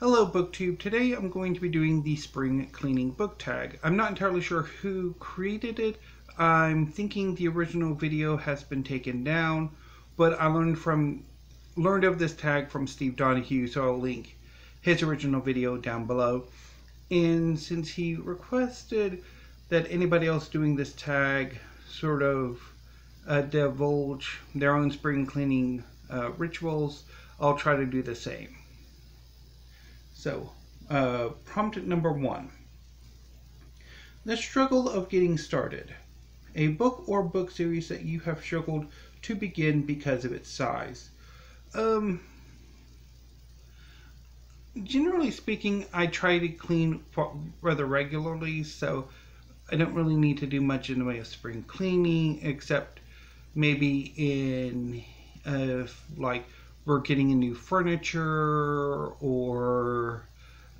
Hello BookTube. Today I'm going to be doing the spring cleaning book tag. I'm not entirely sure who created it. I'm thinking the original video has been taken down, but I learned of this tag from Steve Donahue, so I'll link his original video down below. And since he requested that anybody else doing this tag sort of divulge their own spring cleaning rituals, I'll try to do the same. So, prompt number 1. The struggle of getting started. A book or book series that you have struggled to begin because of its size. Generally speaking, I try to clean rather regularly, so I don't really need to do much in the way of spring cleaning, except maybe in like we're getting a new furniture, or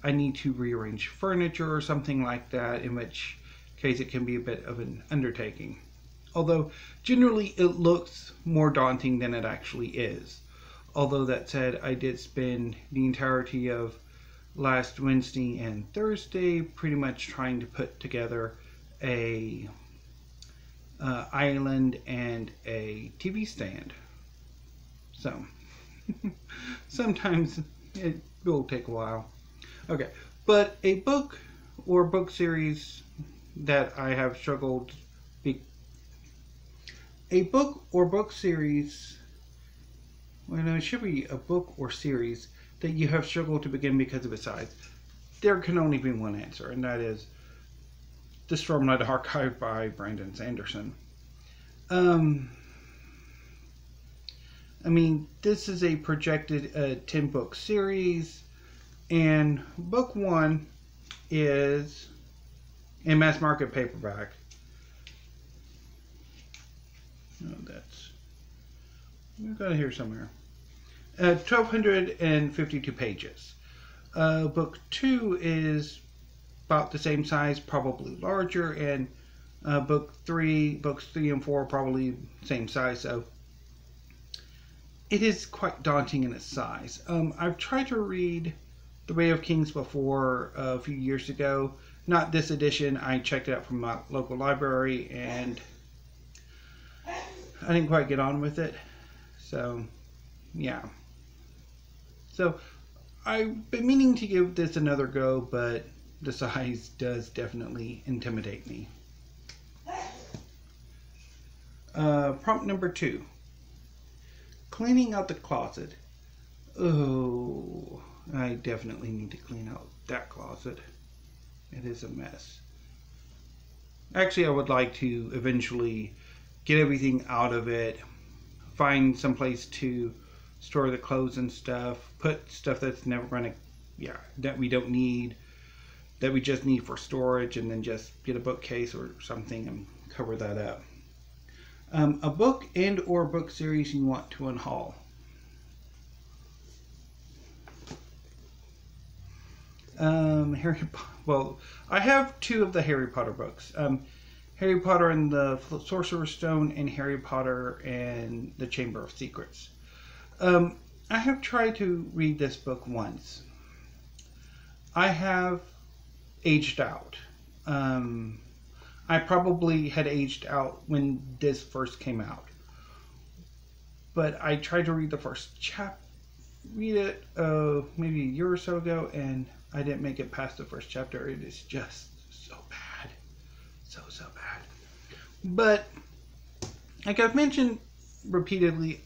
I need to rearrange furniture or something like that, in which case it can be a bit of an undertaking. Although generally it looks more daunting than it actually is. Although that said, I did spend the entirety of last Wednesday and Thursday pretty much trying to put together a island and a TV stand. So sometimes it will take a while. Okay, but a book or book series that I have struggled a book or book series, well, no, it should be a book or series that you have struggled to begin because of its size. There can only be one answer, and that is The Stormlight Archive by Brandon Sanderson. I mean, this is a projected 10-book series, and book 1 is a mass market paperback. Oh, we've got it here somewhere. 1,252 pages. Book 2 is about the same size, probably larger, and books 3 and 4 are probably same size, so it is quite daunting in its size. I've tried to read The Way of Kings before a few years ago. Not this edition. I checked it out from my local library and I didn't quite get on with it. So, yeah. So, I've been meaning to give this another go, but the size does definitely intimidate me. Prompt number 2. Cleaning out the closet. Oh, I definitely need to clean out that closet. It is a mess. Actually, I would like to eventually get everything out of it, find some place to store the clothes and stuff, put stuff that's never going to, that we don't need, that we just need for storage, and then just get a bookcase or something and cover that up. A book and or book series you want to unhaul. Well, I have 2 of the Harry Potter books. Harry Potter and the Sorcerer's Stone and Harry Potter and the Chamber of Secrets. I have tried to read this book once. I have aged out. I probably had aged out when this first came out. But I tried to read the first maybe a year or so ago, and I didn't make it past the first chapter. It is just so bad. So bad. But, like I've mentioned repeatedly,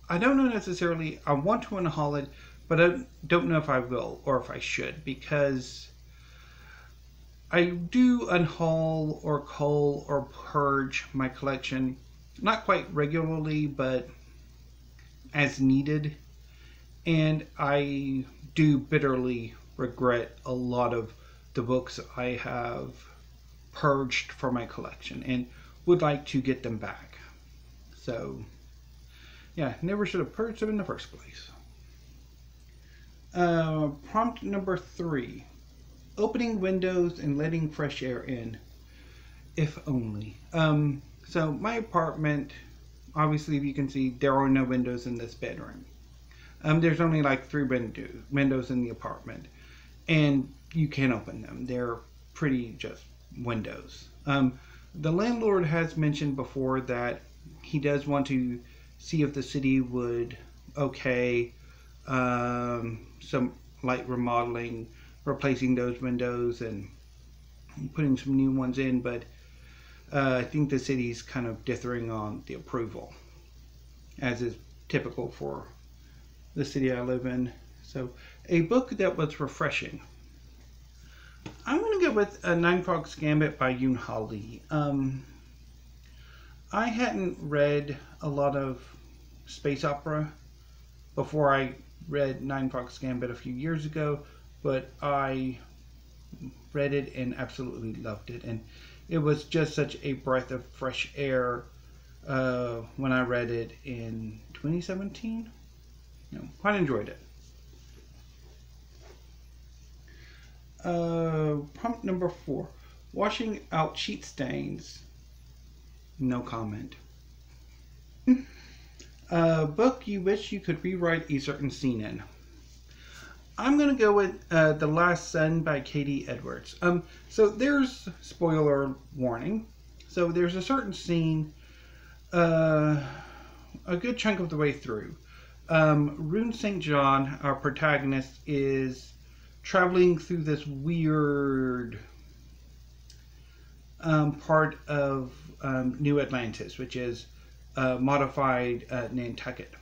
I don't know necessarily I want to unhaul it, but I don't know if I will or if I should, because I do unhaul or cull or purge my collection, not quite regularly, but as needed. And I do bitterly regret a lot of the books I have purged from my collection and would like to get them back. So, yeah, never should have purged them in the first place. Prompt number 3. Opening windows and letting fresh air in. If only. So my apartment, obviously if you can see, there are no windows in this bedroom. There's only like 3 windows in the apartment. and you can open them. They're pretty just windows. The landlord has mentioned before that he does want to see if the city would some light remodeling, replacing those windows and putting some new ones in, but I think the city's kind of dithering on the approval, as is typical for the city I live in. So, a book that was refreshing. I'm going to go with Ninefox Gambit by Yoon Ha Lee. I hadn't read a lot of space opera before I read Ninefox Gambit a few years ago, but I read it and absolutely loved it. And it was just such a breath of fresh air when I read it in 2017. Quite enjoyed it. Prompt number 4. Washing out sheet stains. No comment. Book you wish you could rewrite a certain scene in. I'm going to go with The Last Sun by Katie Edwards. So there's, spoiler warning, so there's a certain scene a good chunk of the way through. Rune St. John, our protagonist, is traveling through this weird part of New Atlantis, which is modified Nantucket.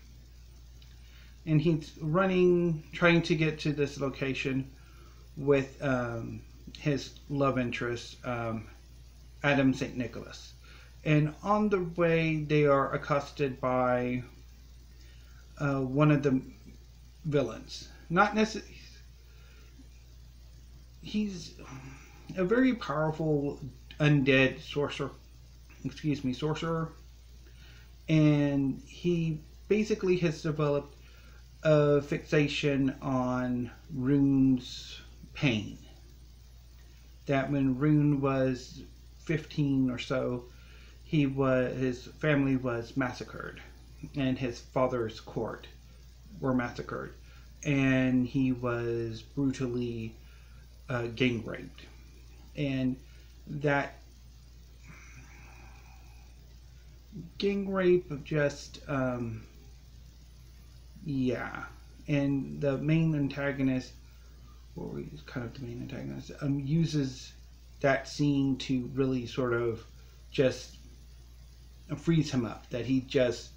And he's trying to get to this location with his love interest, Adam St. Nicholas. And on the way, they are accosted by one of the villains. Not necessarily. He's a very powerful undead sorcerer. And he basically has developed a fixation on Rune's pain. That when Rune was 15 or so, his family was massacred, and his father's court were massacred, and he was brutally gang raped, and that gang rape just and the main antagonist, or he's kind of the main antagonist, uses that scene to really sort of just frees him up, that he just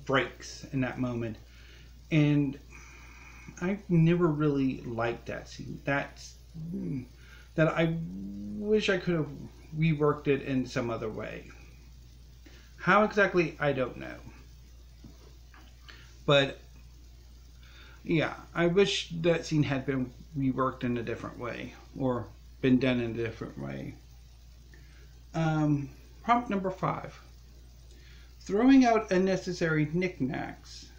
breaks in that moment. And I never really liked that scene. That I wish I could have reworked it in some other way. How exactly, I don't know. But yeah, I wish that scene had been reworked in a different way, or been done in a different way. Prompt number 5. Throwing out unnecessary knickknacks.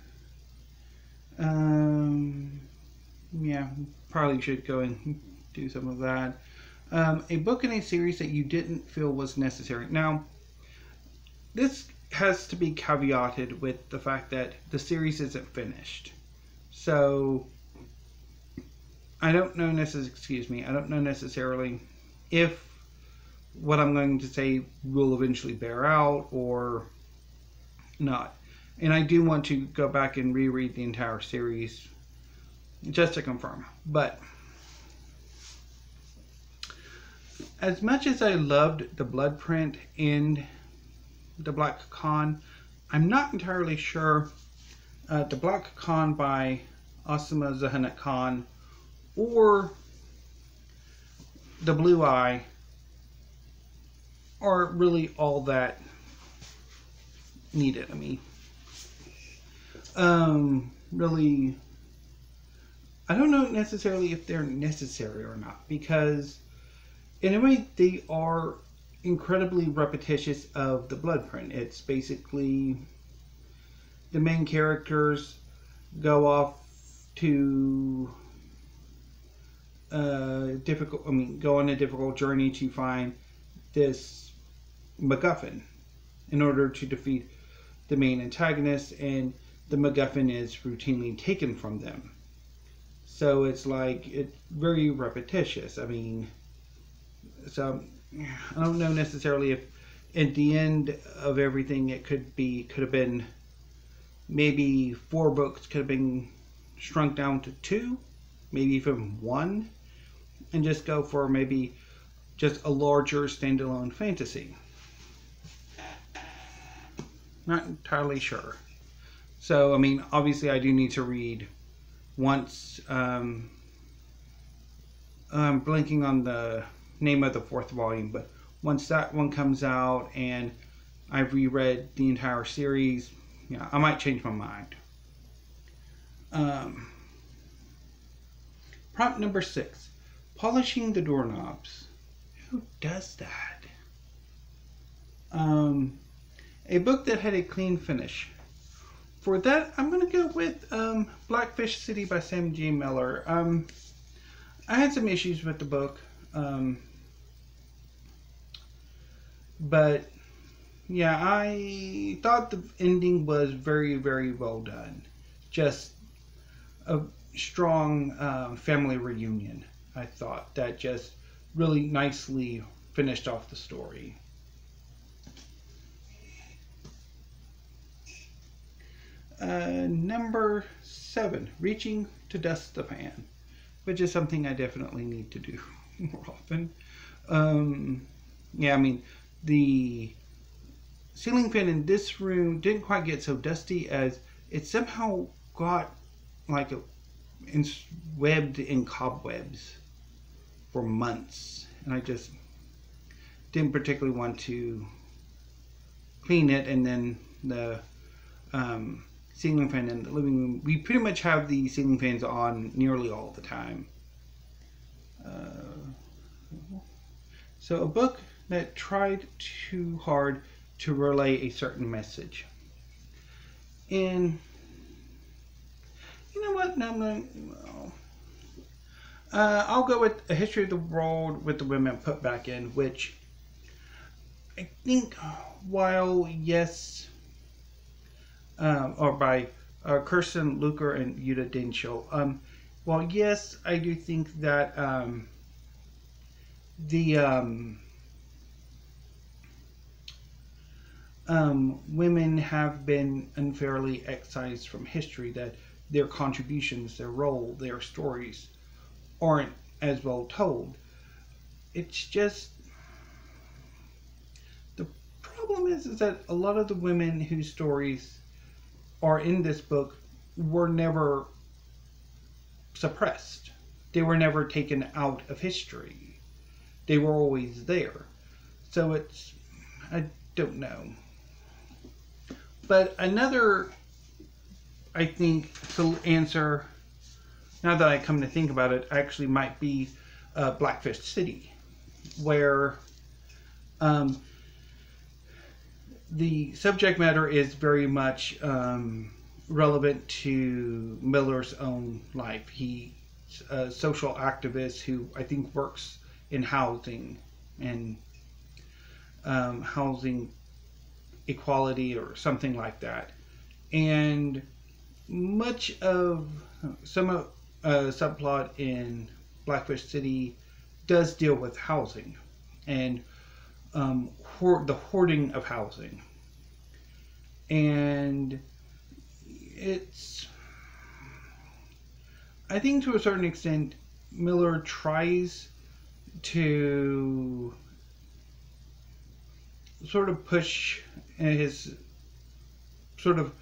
Yeah, probably should go and do some of that. A book in a series that you didn't feel was necessary. Now, this has to be caveated with the fact that the series isn't finished. So, I don't know necessarily if what I'm going to say will eventually bear out or not. And I do want to go back and reread the entire series just to confirm. But as much as I loved the blood print and the Black Khan, I'm not entirely sure the Black Khan by Ausma Zehanat Khan or the Blue Eye are really all that needed. I mean, really, I don't know necessarily if they're necessary or not, because in a way they are incredibly repetitious of the blood print. It's basically the main characters go off to go on a difficult journey to find this MacGuffin in order to defeat the main antagonist, and the MacGuffin is routinely taken from them. So it's like, it's very repetitious. I mean, so I don't know necessarily if at the end of everything it could have been maybe 4 books could have been shrunk down to 2, maybe even 1, and just go for maybe just a larger standalone fantasy. Not entirely sure. So, I mean, obviously I do need to read once, I'm blanking on the name of the 4th volume, but once that one comes out and I've reread the entire series, yeah, I might change my mind. Prompt number 6. Polishing the doorknobs. Who does that? A book that had a clean finish. For that, I'm going to go with Blackfish City by Sam J. Miller. I had some issues with the book. But yeah, I thought the ending was very, very well done. Just a strong family reunion, I thought, that just really nicely finished off the story. Number 7, reaching to dust the fan, which is something I definitely need to do more often. Yeah, I mean, the ceiling fan in this room didn't quite get so dusty as it somehow got like webbed in cobwebs for months, and I just didn't particularly want to clean it. And then the ceiling fan in the living room, we pretty much have the ceiling fans on nearly all the time. So a book that tried too hard to relay a certain message. And you know what? No, I'll go with A History of the World with the Women Put Back In, which I think, while yes, or by Kersten, Luker, and Yuta Daenschell. While yes, I do think that the women have been unfairly excised from history, that their contributions, their role, their stories aren't as well told. It's just, the problem is that a lot of the women whose stories are in this book were never suppressed. They were never taken out of history. They were always there. So it's, I don't know. But another, I think, answer, now that I come to think about it, actually might be Blackfish City, where the subject matter is very much relevant to Miller's own life. He's a social activist who I think works in housing and housing equality or something like that. And much of some subplot in Blackfish City does deal with housing and the hoarding of housing. And it's, I think to a certain extent, Miller tries to sort of push his sort of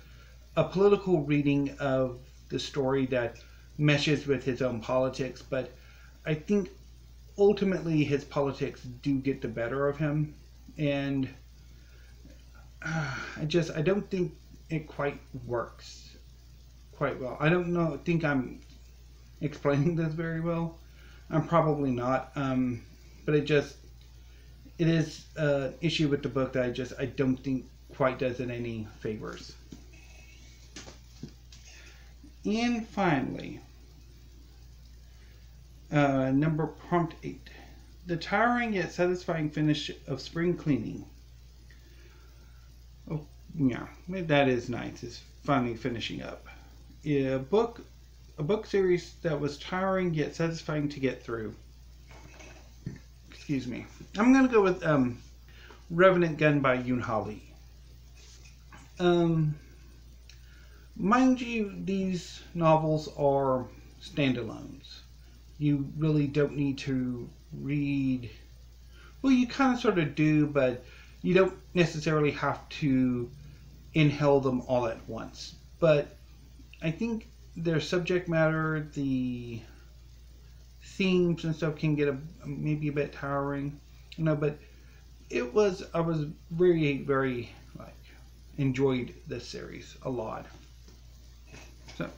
a political reading of the story that meshes with his own politics, but I think ultimately his politics do get the better of him, and I don't think it quite works quite well. I think I'm explaining this very well. I'm probably not, but it is an issue with the book that I don't think quite does it any favors. And finally, prompt 8. The tiring yet satisfying finish of spring cleaning. Oh, yeah, that is nice. It's finally finishing up. A book a book series that was tiring yet satisfying to get through. Excuse me. I'm going to go with Revenant Gun by Yoon Ha Lee. Mind you, these novels are standalones. You really don't need to read... Well, you kind of sort of do, but you don't necessarily have to inhale them all at once. But I think their subject matter, the themes and stuff can get maybe a bit tiring, but I was very, very enjoyed this series a lot. So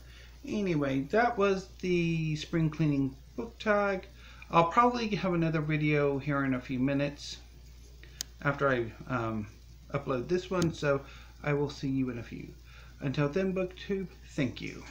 anyway, that was the spring cleaning book tag. I'll probably have another video here in a few minutes after I upload this one, so I will see you in a few. Until then, BookTube, thank you.